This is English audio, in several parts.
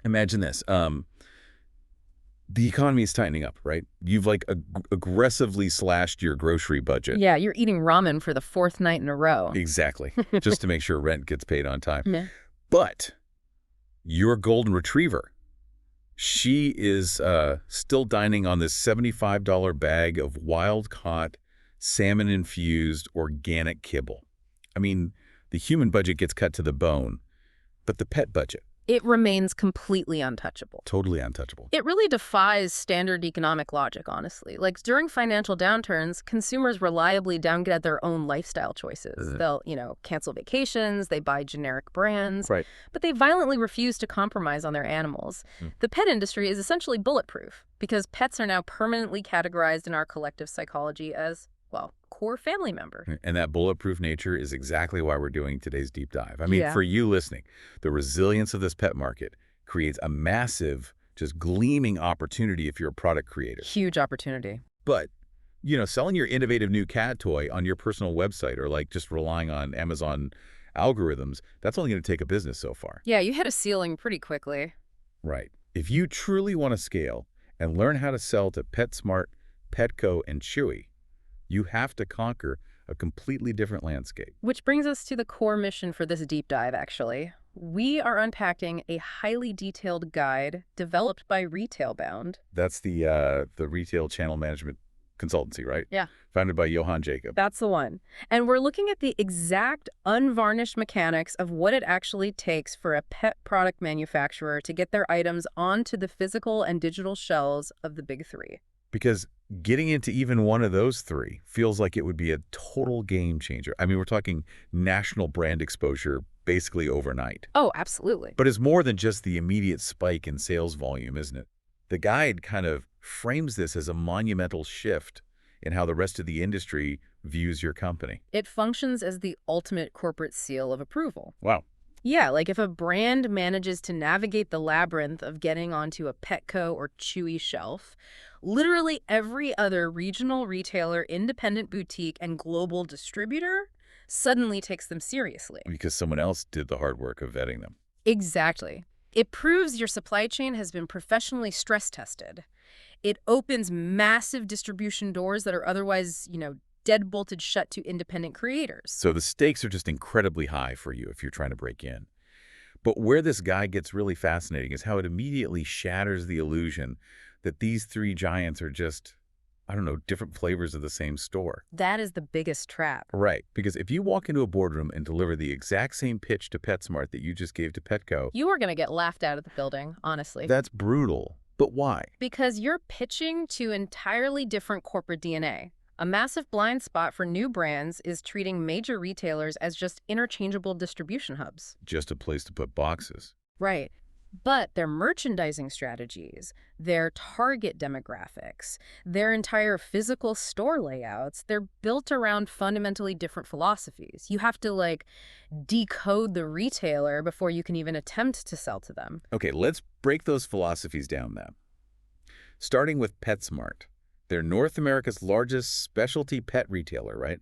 Imagine this. The economy is tightening up, right? You've like aggressively slashed your grocery budget. Yeah, you're eating ramen for the fourth night in a row. Exactly. Just to make sure rent gets paid on time. Yeah. But your golden retriever, she is still dining on this $75 bag of wild-caught, salmon-infused organic kibble. I mean, the human budget gets cut to the bone, but the pet budget, It remains completely untouchable. totally untouchable. It really defies standard economic logic, honestly. Like, during financial downturns, consumers reliably downgrade their own lifestyle choices. They'll, cancel vacations, they buy generic brands, Right. but they violently refuse to compromise on their animals. The pet industry is essentially bulletproof because pets are now permanently categorized in our collective psychology as, well, core family member. And that bulletproof nature is exactly why we're doing today's deep dive. I mean, Yeah. for you listening, the resilience of this pet market creates a massive, just gleaming opportunity if you're a product creator. Huge opportunity. But, selling your innovative new cat toy on your personal website or like just relying on Amazon algorithms, that's only going to take a business so far. Yeah, you hit a ceiling pretty quickly. Right. If you truly want to scale and learn how to sell to PetSmart, Petco, and Chewy, you have to conquer a completely different landscape. Which brings us to the core mission for this deep dive, actually. We are unpacking a highly detailed guide developed by Retailbound. That's the retail channel management consultancy, right? Yeah. Founded by Johann Jacob. That's the one. And we're looking at the exact unvarnished mechanics of what it actually takes for a pet product manufacturer to get their items onto the physical and digital shelves of the big three. Because getting into even one of those three feels like it would be a total game changer. I mean, we're talking national brand exposure basically overnight. Oh, absolutely. But it's more than just the immediate spike in sales volume, isn't it? The guide kind of frames this as a monumental shift in how the rest of the industry views your company. It functions as the ultimate corporate seal of approval. Wow. Yeah, like if a brand manages to navigate the labyrinth of getting onto a Petco or Chewy shelf, literally every other regional retailer, independent boutique, and global distributor suddenly takes them seriously. Because someone else did the hard work of vetting them. Exactly. It proves your supply chain has been professionally stress tested. It opens massive distribution doors that are otherwise, dead-bolted shut to independent creators. So the stakes are just incredibly high for you if you're trying to break in. But where this guide gets really fascinating is how it immediately shatters the illusion that these three giants are just, different flavors of the same store. That is the biggest trap. Right, because if you walk into a boardroom and deliver the exact same pitch to PetSmart that you just gave to Petco, You are going to get laughed out of the building, honestly. that's brutal. But why? Because you're pitching to entirely different corporate DNA. A massive blind spot for new brands is treating major retailers as just interchangeable distribution hubs. Just a place to put boxes. Right. But their merchandising strategies, their target demographics, their entire physical store layouts, they're built around fundamentally different philosophies. You have to, decode the retailer before you can even attempt to sell to them. Okay, let's break those philosophies down then. Starting with PetSmart. They're North America's largest specialty pet retailer, right?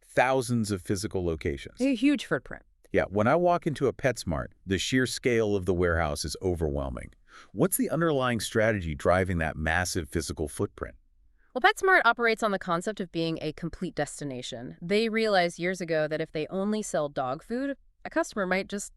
Thousands of physical locations. A huge footprint. Yeah, when I walk into a PetSmart, the sheer scale of the warehouse is overwhelming. What's the underlying strategy driving that massive physical footprint? Well, PetSmart operates on the concept of being a complete destination. They realized years ago that if they only sell dog food, a customer might just,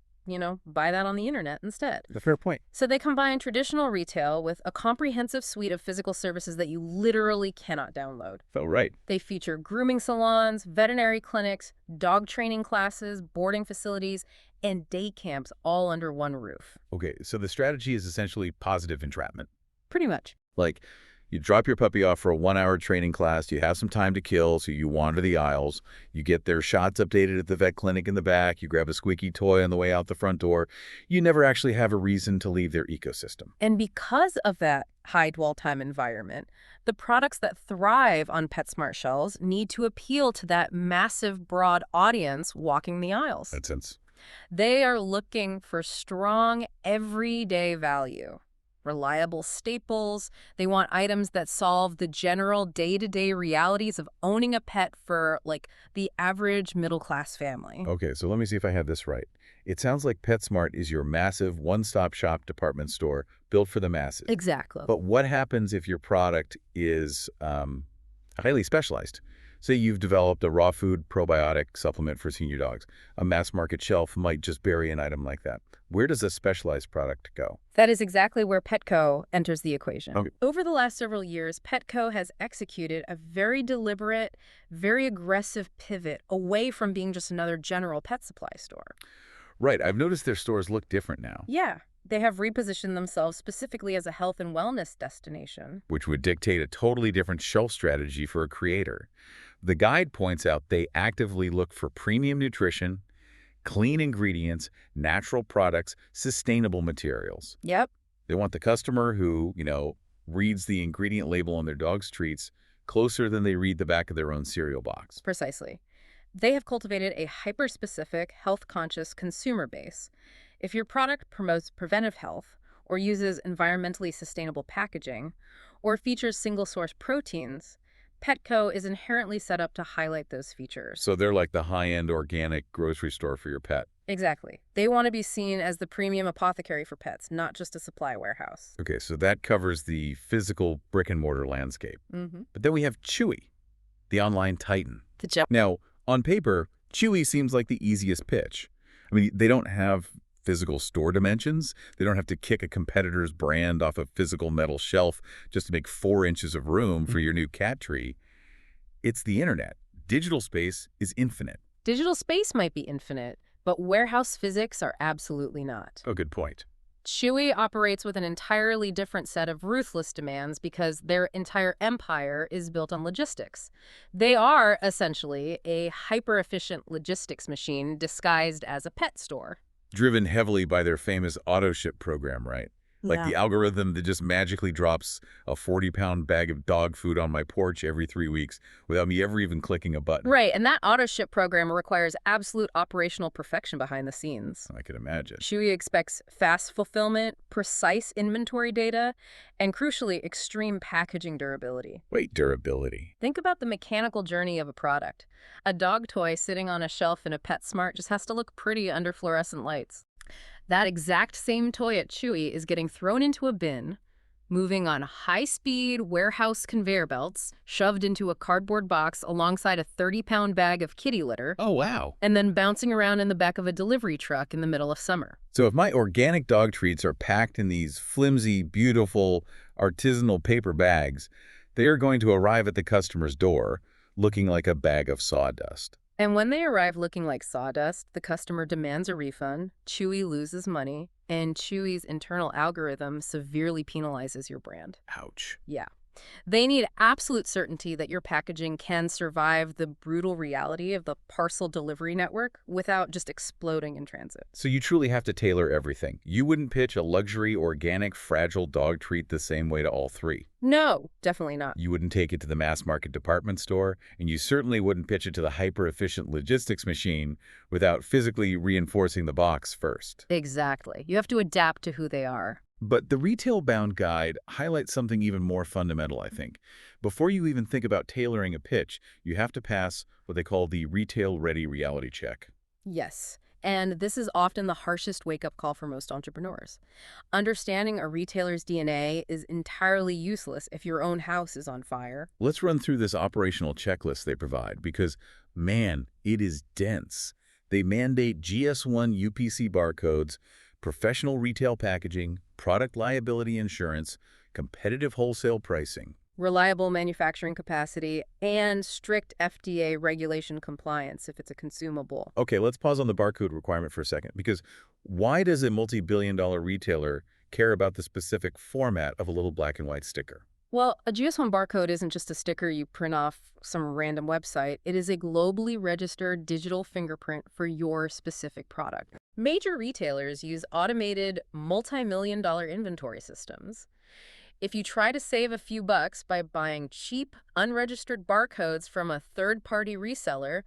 buy that on the internet instead. That's a fair point. So they combine traditional retail with a comprehensive suite of physical services that you literally cannot download. Oh, right. They feature grooming salons, veterinary clinics, dog training classes, boarding facilities, and day camps all under one roof. Okay, so the strategy is essentially positive entrapment. Pretty much. Like, you drop your puppy off for a 1-hour training class, you have some time to kill, so you wander the aisles, you get their shots updated at the vet clinic in the back, you grab a squeaky toy on the way out the front door. You never actually have a reason to leave their ecosystem. And because of that high dwell time environment, the products that thrive on PetSmart shelves need to appeal to that massive, broad audience walking the aisles. In that sense. They are looking for strong, everyday value. Reliable staples. They want items that solve the general day-to-day realities of owning a pet for, the average middle-class family. Okay, so let me see if I have this right. It sounds like PetSmart is your massive one-stop shop department store built for the masses. Exactly. But what happens if your product is highly specialized? Say you've developed a raw food probiotic supplement for senior dogs. A mass market shelf might just bury an item like that. Where does a specialized product go? That is exactly where Petco enters the equation. Okay. Over the last several years, Petco has executed a very deliberate, very aggressive pivot away from being just another general pet supply store. Right, I've noticed their stores look different now, Yeah, they have repositioned themselves specifically as a health and wellness destination. which would dictate a totally different shelf strategy for a creator. The guide points out they actively look for premium nutrition, clean ingredients, natural products, sustainable materials. Yep. They want the customer who, reads the ingredient label on their dog's treats closer than they read the back of their own cereal box. Precisely. They have cultivated a hyper-specific, health-conscious consumer base. If your product promotes preventive health, or uses environmentally sustainable packaging, or features single-source proteins, Petco is inherently set up to highlight those features. So they're like the high-end organic grocery store for your pet. Exactly. They want to be seen as the premium apothecary for pets, not just a supply warehouse. Okay, so that covers the physical brick-and-mortar landscape. Mm-hmm. But then we have Chewy, the online titan. The Chewy. Now, on paper, Chewy seems like the easiest pitch. I mean, they don't have physical store dimensions. They don't have to kick a competitor's brand off a physical metal shelf just to make 4 inches of room for your new cat tree. It's the internet. Digital space is infinite. Digital space might be infinite, but warehouse physics are absolutely not. Oh, good point. Chewy operates with an entirely different set of ruthless demands because their entire empire is built on logistics. They are essentially a hyper-efficient logistics machine disguised as a pet store. Driven heavily by their famous auto-ship program, right? Like the algorithm that just magically drops a 40-pound bag of dog food on my porch every 3 weeks without me ever even clicking a button. Right, and that auto-ship program requires absolute operational perfection behind the scenes. I could imagine. Chewy expects fast fulfillment, precise inventory data, and crucially, extreme packaging durability. Wait, durability. Think about the mechanical journey of a product. A dog toy sitting on a shelf in a PetSmart just has to look pretty under fluorescent lights. That exact same toy at Chewy is getting thrown into a bin, moving on high-speed warehouse conveyor belts, shoved into a cardboard box alongside a 30-pound bag of kitty litter, Oh, wow. and then bouncing around in the back of a delivery truck in the middle of summer. So if my organic dog treats are packed in these flimsy, beautiful, artisanal paper bags, they are going to arrive at the customer's door looking like a bag of sawdust. And when they arrive looking like sawdust, the customer demands a refund, Chewy loses money, and Chewy's internal algorithm severely penalizes your brand. Ouch. Yeah. They need absolute certainty that your packaging can survive the brutal reality of the parcel delivery network without just exploding in transit. So you truly have to tailor everything. You wouldn't pitch a luxury, organic, fragile dog treat the same way to all three. No, definitely not. You wouldn't take it to the mass market department store, and you certainly wouldn't pitch it to the hyper-efficient logistics machine without physically reinforcing the box first. Exactly. You have to adapt to who they are. But the Retailbound guide highlights something even more fundamental, I think. Before you even think about tailoring a pitch, you have to pass what they call the retail-ready reality check. Yes. And this is often the harshest wake-up call for most entrepreneurs. Understanding a retailer's DNA is entirely useless if your own house is on fire. Let's run through this operational checklist they provide because, man, it is dense. They mandate GS1 UPC barcodes, professional retail packaging, product liability insurance, competitive wholesale pricing. Reliable manufacturing capacity, and strict FDA regulation compliance if it's a consumable. Okay, let's pause on the barcode requirement for a second, because why does a multi-billion-dollar retailer care about the specific format of a little black and white sticker? Well, a GS1 barcode isn't just a sticker you print off some random website. It is a globally registered digital fingerprint for your specific product. Major retailers use automated multi-million-dollar inventory systems. If you try to save a few bucks by buying cheap, unregistered barcodes from a third-party reseller,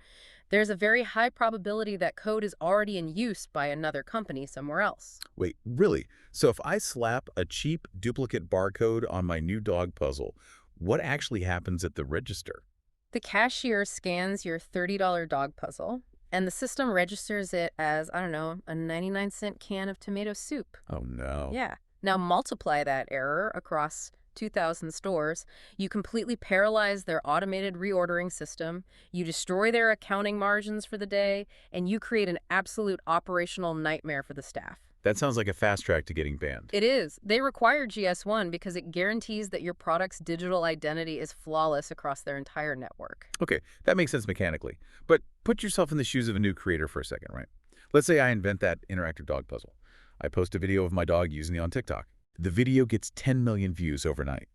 there's a very high probability that code is already in use by another company somewhere else. Wait, really? So if I slap a cheap duplicate barcode on my new dog puzzle, what actually happens at the register? The cashier scans your $30 dog puzzle, And the system registers it as, I don't know, a 99-cent can of tomato soup. Oh, no. Yeah. Now multiply that error across 2,000 stores. You completely paralyze their automated reordering system. You destroy their accounting margins for the day, and you create an absolute operational nightmare for the staff. That sounds like a fast track to getting banned. It is. They require GS1 because it guarantees that your product's digital identity is flawless across their entire network. Okay, that makes sense mechanically. But put yourself in the shoes of a new creator for a second, right? Let's say I invent that interactive dog puzzle. I post a video of my dog using it on TikTok. The video gets 10 million views overnight.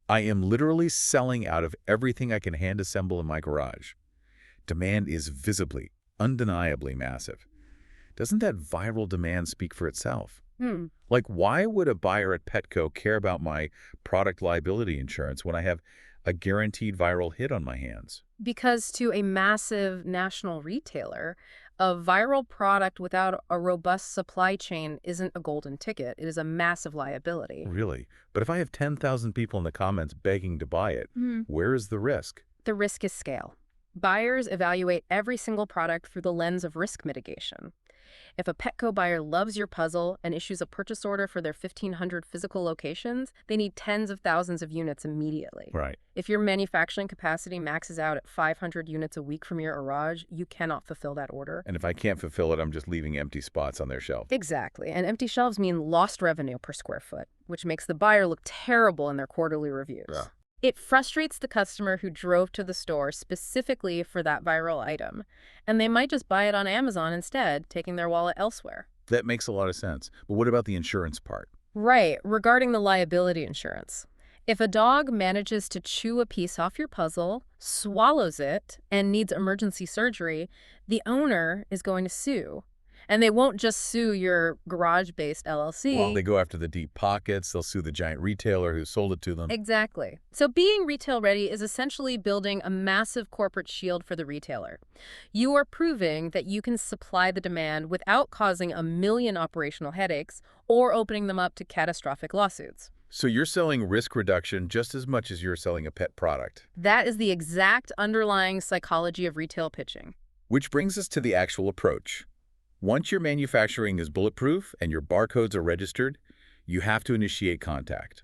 I am literally selling out of everything I can hand assemble in my garage. Demand is visibly, undeniably massive. Doesn't that viral demand speak for itself? Like, why would a buyer at Petco care about my product liability insurance when I have a guaranteed viral hit on my hands? Because to a massive national retailer, a viral product without a robust supply chain isn't a golden ticket. It is a massive liability. Really? But if I have 10,000 people in the comments begging to buy it, where is the risk? The risk is scale. Buyers evaluate every single product through the lens of risk mitigation. If a Petco buyer loves your puzzle and issues a purchase order for their 1,500 physical locations, they need tens of thousands of units immediately. Right. If your manufacturing capacity maxes out at 500 units a week from your garage, you cannot fulfill that order. And if I can't fulfill it, I'm just leaving empty spots on their shelf. Exactly. And empty shelves mean lost revenue per square foot, which makes the buyer look terrible in their quarterly reviews. Yeah. It frustrates the customer who drove to the store specifically for that viral item, and they might just buy it on Amazon instead, taking their wallet elsewhere. That makes a lot of sense. But what about the insurance part? Right, regarding the liability insurance. If a dog manages to chew a piece off your puzzle, swallows it, and needs emergency surgery, the owner is going to sue. And they won't just sue your garage-based LLC. Well, they go after the deep pockets. They'll sue the giant retailer who sold it to them. Exactly. So being retail ready is essentially building a massive corporate shield for the retailer. You are proving that you can supply the demand without causing a million operational headaches or opening them up to catastrophic lawsuits. So you're selling risk reduction just as much as you're selling a pet product. That is the exact underlying psychology of retail pitching. Which brings us to the actual approach. Once your manufacturing is bulletproof and your barcodes are registered, you have to initiate contact.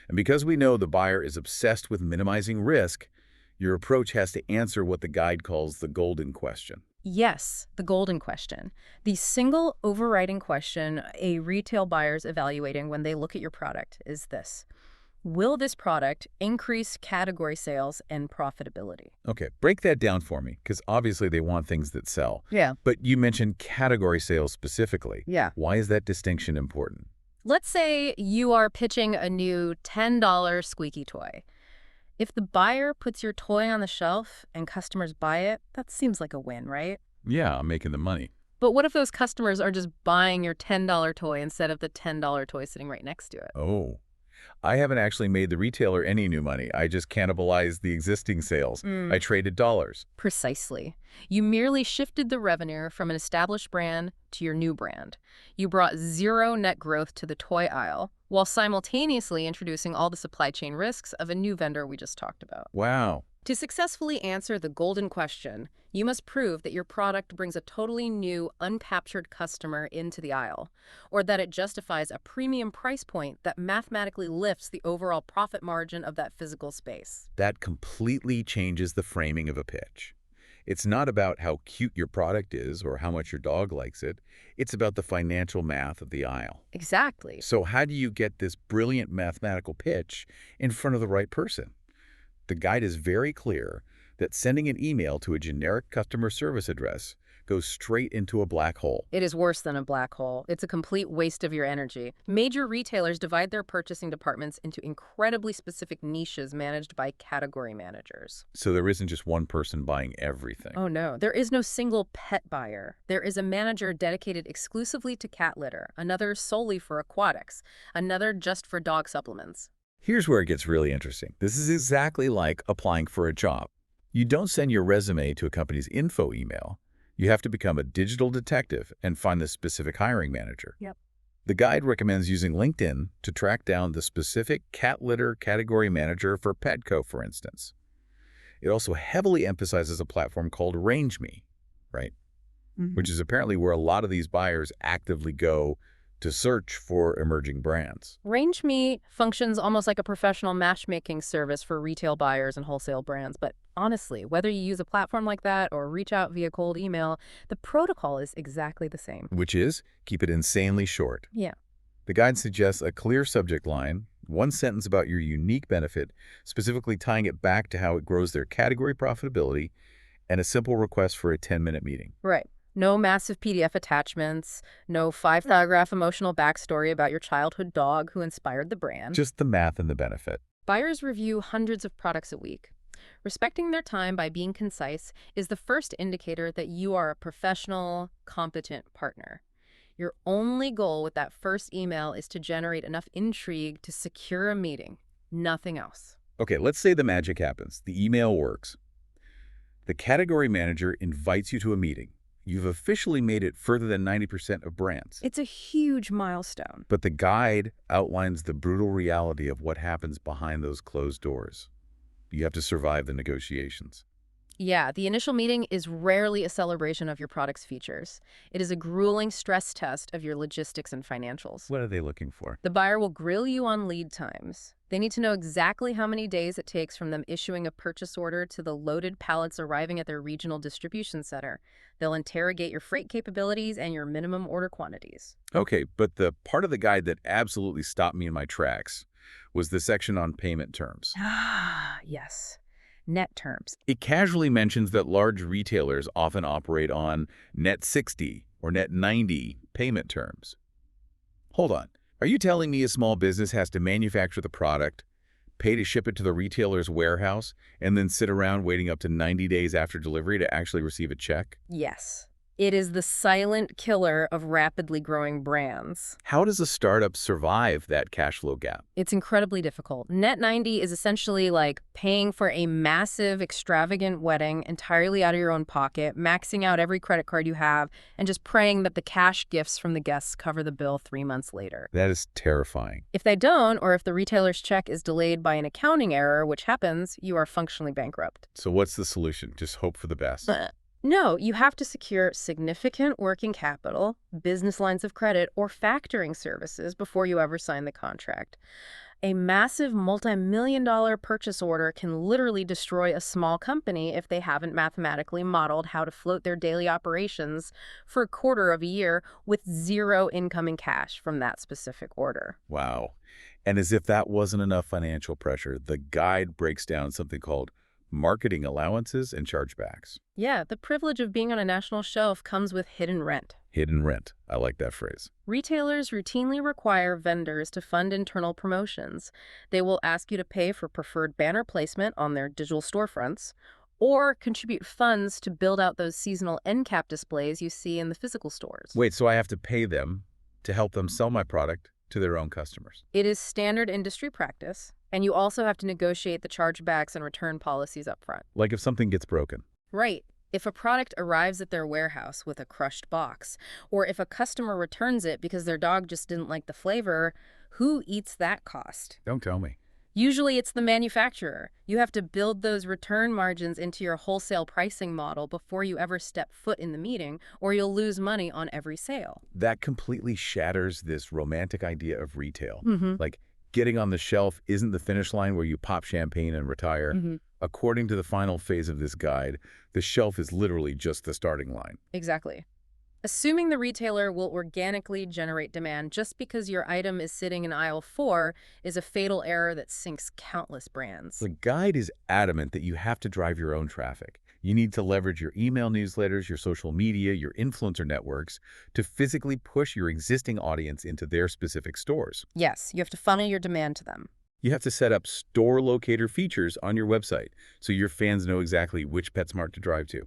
And because we know the buyer is obsessed with minimizing risk, your approach has to answer what the guide calls the golden question. Yes, the golden question. The single overriding question a retail buyer's evaluating when they look at your product is this: will this product increase category sales and profitability? Okay, break that down for me, because obviously they want things that sell. Yeah. But you mentioned category sales specifically. Yeah. Why is that distinction important? Let's say you are pitching a new $10 squeaky toy. If the buyer puts your toy on the shelf and customers buy it, that seems like a win, right? Yeah, I'm making the money. But what if those customers are just buying your $10 toy instead of the $10 toy sitting right next to it? Oh. I haven't actually made the retailer any new money. I just cannibalized the existing sales. I traded dollars. Precisely. You merely shifted the revenue from an established brand to your new brand. You brought zero net growth to the toy aisle while simultaneously introducing all the supply chain risks of a new vendor we just talked about. Wow. To successfully answer the golden question, you must prove that your product brings a totally new, uncaptured customer into the aisle, or that it justifies a premium price point that mathematically lifts the overall profit margin of that physical space. That completely changes the framing of a pitch. It's not about how cute your product is or how much your dog likes it. It's about the financial math of the aisle. Exactly. So how do you get this brilliant mathematical pitch in front of the right person? The guide is very clear that sending an email to a generic customer service address goes straight into a black hole. It is worse than a black hole. It's a complete waste of your energy. Major retailers divide their purchasing departments into incredibly specific niches managed by category managers. So there isn't just one person buying everything. Oh no, there is no single pet buyer. There is a manager dedicated exclusively to cat litter, another solely for aquatics, another just for dog supplements. Here's where it gets really interesting. This is exactly like applying for a job. You don't send your resume to a company's info email. You have to become a digital detective and find the specific hiring manager. Yep. The guide recommends using LinkedIn to track down the specific cat litter category manager for Petco, for instance. It also heavily emphasizes a platform called RangeMe, right? which is apparently where a lot of these buyers actively go to search for emerging brands. Range Meat functions almost like a professional matchmaking service for retail buyers and wholesale brands. But honestly, whether you use a platform like that or reach out via cold email, the protocol is exactly the same. Which is, keep it insanely short. Yeah. The guide suggests a clear subject line, one sentence about your unique benefit, specifically tying it back to how it grows their category profitability, and a simple request for a 10-minute meeting. Right. No massive PDF attachments, no 5-paragraph emotional backstory about your childhood dog who inspired the brand. Just the math and the benefit. Buyers review hundreds of products a week. Respecting their time by being concise is the first indicator that you are a professional, competent partner. Your only goal with that first email is to generate enough intrigue to secure a meeting, nothing else. Okay, let's say the magic happens. The email works. The category manager invites you to a meeting. You've officially made it further than 90% of brands. It's a huge milestone. But the guide outlines the brutal reality of what happens behind those closed doors. You have to survive the negotiations. Yeah, the initial meeting is rarely a celebration of your product's features. It is a grueling stress test of your logistics and financials. What are they looking for? The buyer will grill you on lead times. They need to know exactly how many days it takes from them issuing a purchase order to the loaded pallets arriving at their regional distribution center. They'll interrogate your freight capabilities and your minimum order quantities. Okay, but the part of the guide that absolutely stopped me in my tracks was the section on payment terms. Ah, yes. Net terms. It casually mentions that large retailers often operate on net 60 or net 90 payment terms. Hold on. Are you telling me a small business has to manufacture the product, pay to ship it to the retailer's warehouse, and then sit around waiting up to 90 days after delivery to actually receive a check? Yes. It is the silent killer of rapidly growing brands. How does a startup survive that cash flow gap? It's incredibly difficult. Net 90 is essentially like paying for a massive, extravagant wedding entirely out of your own pocket, maxing out every credit card you have, and just praying that the cash gifts from the guests cover the bill 3 months later. That is terrifying. If they don't, or if the retailer's check is delayed by an accounting error, which happens, you are functionally bankrupt. So what's the solution? Just hope for the best. No, you have to secure significant working capital, business lines of credit, or factoring services before you ever sign the contract. A massive multi-million-dollar purchase order can literally destroy a small company if they haven't mathematically modeled how to float their daily operations for a quarter of a year with zero incoming cash from that specific order. Wow. And as if that wasn't enough financial pressure, the guide breaks down something called marketing allowances and chargebacks. Yeah, the privilege of being on a national shelf comes with hidden rent. Hidden rent. I like that phrase. Retailers routinely require vendors to fund internal promotions. They will ask you to pay for preferred banner placement on their digital storefronts or contribute funds to build out those seasonal end cap displays you see in the physical stores. Wait, so I have to pay them to help them sell my product to their own customers? It is standard industry practice, and you also have to negotiate the chargebacks and return policies up front. Like if something gets broken. Right. If a product arrives at their warehouse with a crushed box, or if a customer returns it because their dog just didn't like the flavor, who eats that cost? Don't tell me. Usually it's the manufacturer. You have to build those return margins into your wholesale pricing model before you ever step foot in the meeting, or you'll lose money on every sale. That completely shatters this romantic idea of retail. Mm-hmm. Like, getting on the shelf isn't the finish line where you pop champagne and retire. Mm-hmm. According to the final phase of this guide, the shelf is literally just the starting line. Exactly. Assuming the retailer will organically generate demand just because your item is sitting in aisle 4 is a fatal error that sinks countless brands. The guide is adamant that you have to drive your own traffic. You need to leverage your email newsletters, your social media, your influencer networks to physically push your existing audience into their specific stores. Yes, you have to funnel your demand to them. You have to set up store locator features on your website so your fans know exactly which PetSmart to drive to.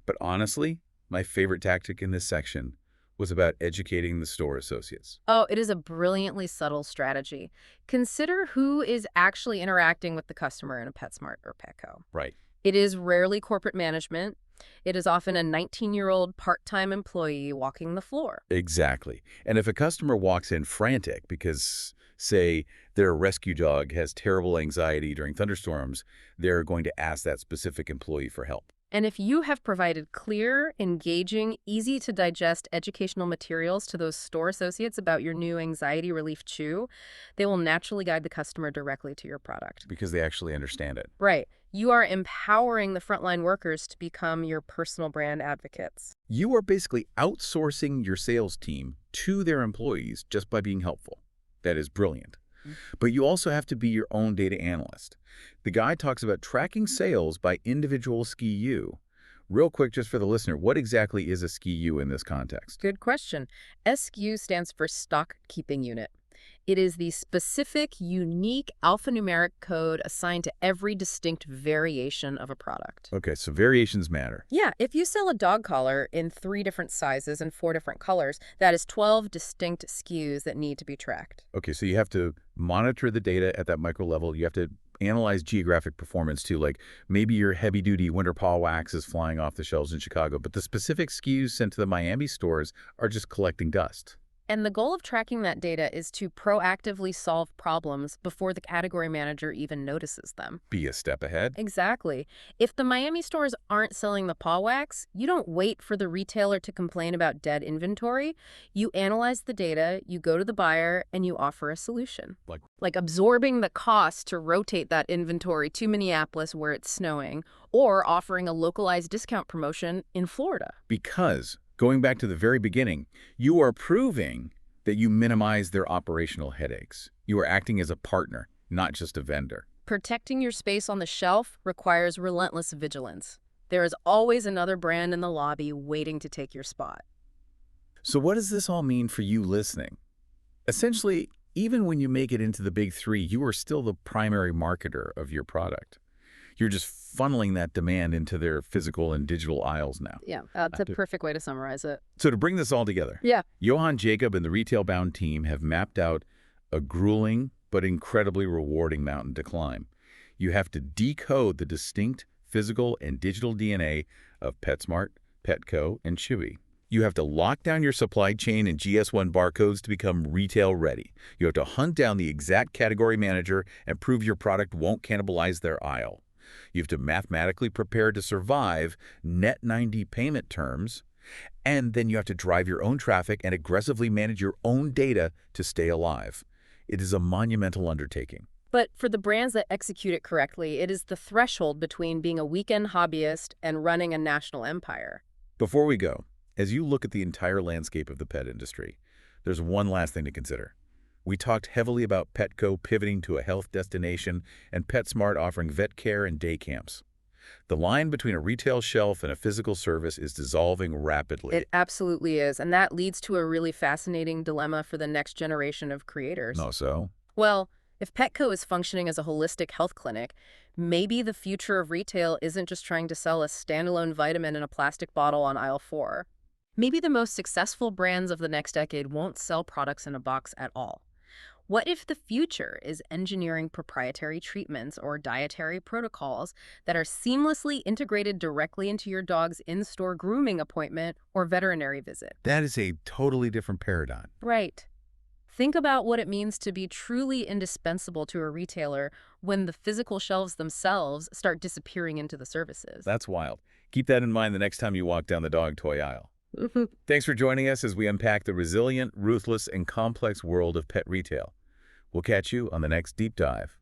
But honestly, my favorite tactic in this section was about educating the store associates. Oh, it is a brilliantly subtle strategy. Consider who is actually interacting with the customer in a PetSmart or Petco. Right. It is rarely corporate management. It is often a 19-year-old part-time employee walking the floor. Exactly. And if a customer walks in frantic because, say, their rescue dog has terrible anxiety during thunderstorms, they're going to ask that specific employee for help. And if you have provided clear, engaging, easy-to-digest educational materials to those store associates about your new anxiety relief chew, they will naturally guide the customer directly to your product. Because they actually understand it. Right. You are empowering the frontline workers to become your personal brand advocates. You are basically outsourcing your sales team to their employees just by being helpful. That is brilliant. But you also have to be your own data analyst. The guide talks about tracking sales by individual SKU. Real quick, just for the listener, what exactly is a SKU in this context? Good question. SKU stands for Stock Keeping Unit. It is the specific, unique alphanumeric code assigned to every distinct variation of a product. Okay, so variations matter. Yeah, if you sell a dog collar in 3 different sizes and 4 different colors, that is 12 distinct SKUs that need to be tracked. Okay, so you have to monitor the data at that micro level. You have to analyze geographic performance too, like maybe your heavy-duty winter paw wax is flying off the shelves in Chicago, but the specific SKUs sent to the Miami stores are just collecting dust. And the goal of tracking that data is to proactively solve problems before the category manager even notices them. Be a step ahead. Exactly. If the Miami stores aren't selling the paw wax, you don't wait for the retailer to complain about dead inventory. You analyze the data, you go to the buyer, and you offer a solution. Like absorbing the cost to rotate that inventory to Minneapolis where it's snowing, or offering a localized discount promotion in Florida. Because, going back to the very beginning, you are proving that you minimize their operational headaches. You are acting as a partner, not just a vendor. Protecting your space on the shelf requires relentless vigilance. There is always another brand in the lobby waiting to take your spot. So what does this all mean for you listening? Essentially, even when you make it into the big 3, you are still the primary marketer of your product. You're just funneling that demand into their physical and digital aisles now. Yeah, that's a perfect way to summarize it. So to bring this all together, Johan Jacob and the Retailbound team have mapped out a grueling but incredibly rewarding mountain to climb. You have to decode the distinct physical and digital DNA of PetSmart, Petco, and Chewy. You have to lock down your supply chain and GS1 barcodes to become retail ready. You have to hunt down the exact category manager and prove your product won't cannibalize their aisle. You have to mathematically prepare to survive net 90 payment terms, and then you have to drive your own traffic and aggressively manage your own data to stay alive. It is a monumental undertaking. But for the brands that execute it correctly, it is the threshold between being a weekend hobbyist and running a national empire. Before we go, as you look at the entire landscape of the pet industry, there's one last thing to consider. We talked heavily about Petco pivoting to a health destination and PetSmart offering vet care and day camps. The line between a retail shelf and a physical service is dissolving rapidly. It absolutely is, and that leads to a really fascinating dilemma for the next generation of creators. No, so? Well, if Petco is functioning as a holistic health clinic, maybe the future of retail isn't just trying to sell a standalone vitamin in a plastic bottle on aisle 4. Maybe the most successful brands of the next decade won't sell products in a box at all. What if the future is engineering proprietary treatments or dietary protocols that are seamlessly integrated directly into your dog's in-store grooming appointment or veterinary visit? That is a totally different paradigm. Right. Think about what it means to be truly indispensable to a retailer when the physical shelves themselves start disappearing into the services. That's wild. Keep that in mind the next time you walk down the dog toy aisle. Thanks for joining us as we unpack the resilient, ruthless, and complex world of pet retail. We'll catch you on the next deep dive.